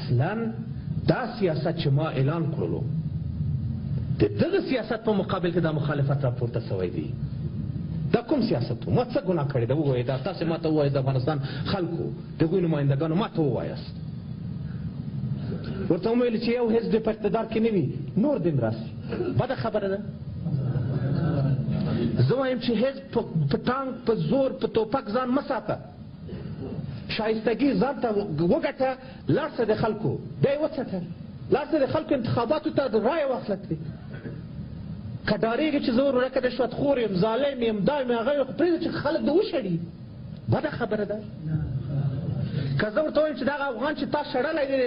اصلا دا سیاست چې ما اعلان کړلو د دغه سیاست په مقابل کې دا مخالفت راپورته سوی دی. دا کوم سیاست و؟ ما څه ګناه کړې ده؟ ووایئ دا تاسې ما ته ووایئ د افغانستان خلکو د هغوی نمایندګانو ما ته ووایاست. ورته ومویل چې یو حزب په اقتدار کې نه وي نور دې راسي. بده خبره ده. زه وایم چې حزب په ټانک په زور په توپک ځان مه ساته. شایستګي ځان ته وګټه، لاړ شه د خلکو بیا یې وڅټه، لاړ شه د خلکو انتخاباتو ته رایه واخله ترې. که ډارېږي چې زه ورورکه رشوتخور یم، ظالم یم، دا یم، هغه یم، خو پرېږده چې خلک د وشړي. بده خبره ده. که زه ورته وایم چې دغه افغان چې تا شړلی دی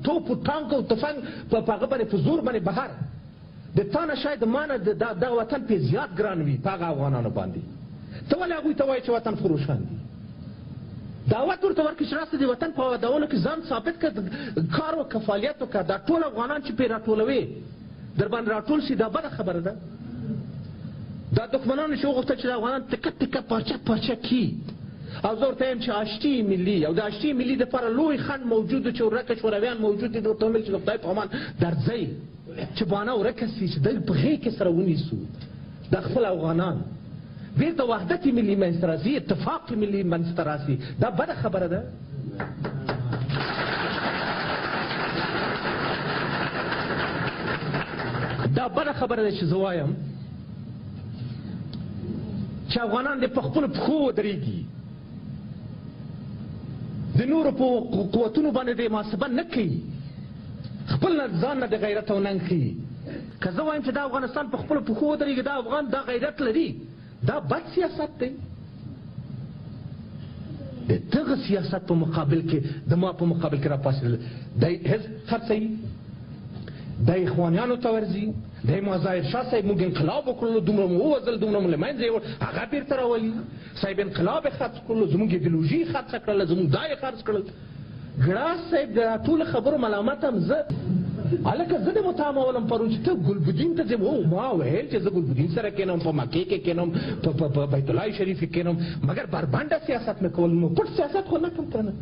توپ و ټانک او تفنګ په هغه باندې په زور باندې بهر د تا نه شاید ما نه دغه وطن پې زیات ګران وي په هغه افغانانو باندې. ته ولې هغوی ته وایې چې وطن فروشان دي؟ دعوت ورته ورکړي چې راسته د وطن په ودولو کې ځان ثابت کړه، کار وکړه، فعالیت وکړه. دا ټول افغانان چې پرې راټولوې در باندې راټول شي، دا بده خبره ده. دا دښمنانو چې وغوښتل چې د افغانان تکه تکه پارچه پارچه کړي، او زه ورته وایم چې اشتي ملي او د اشتي ملي دپاره لوی خنډ موجود و چې ورکه شورویان موجود دي. ورته ومویل چې د خدای په امان درځئ چې بانه ورکه سي، چې دوی په غېږ کې سره ونیسو دا خپل افغانان، بیرته وحدت ملي منځته راځي، اتفاق ملي منځته راځي. دا بده خبره ده. دا بده خبره ده چې زه وایم چې افغانان دې په خپلو پښو ودرېږي، د نورو په قوتونو باندې دې محاسبه نه کوي، خپل ځان نه د غیرت او ننګ ښیي. که زه وایم چې دا افغانستان په خپلو پښو ودرېږي، دا افغان دا غیرت لري، دا بد سیاست دی. د دغه سیاست په مقابل کې د ما په مقابل کې راپاڅېدل، دی حزب خرڅوي، دی اخوانیانو ته ورځي، دی مظاهر شاه صاحب موږ انقلاب وکړلو، دومره مو ووځل، دومره مو له منځه یې هغه بېرته راولي. صاحب انقلاب یې خرڅ کړلو، زموږ ایډیولوژي یې خرڅه کړله، زموږ دا یې خرڅ کړل. ګراس صاحب د ټولو خبرو ملامت هم زه هلکه زه دې متامولم پرون چې ته ګلبدین ته ځې. ما ویل چې زه ګلبدین سره کېنم، په مکې کې کېنم، په بیت الله شریف کې کېنم، مګر بربنډه سیاست مې کول، نو پټ سیاست خو نه کوم که نه.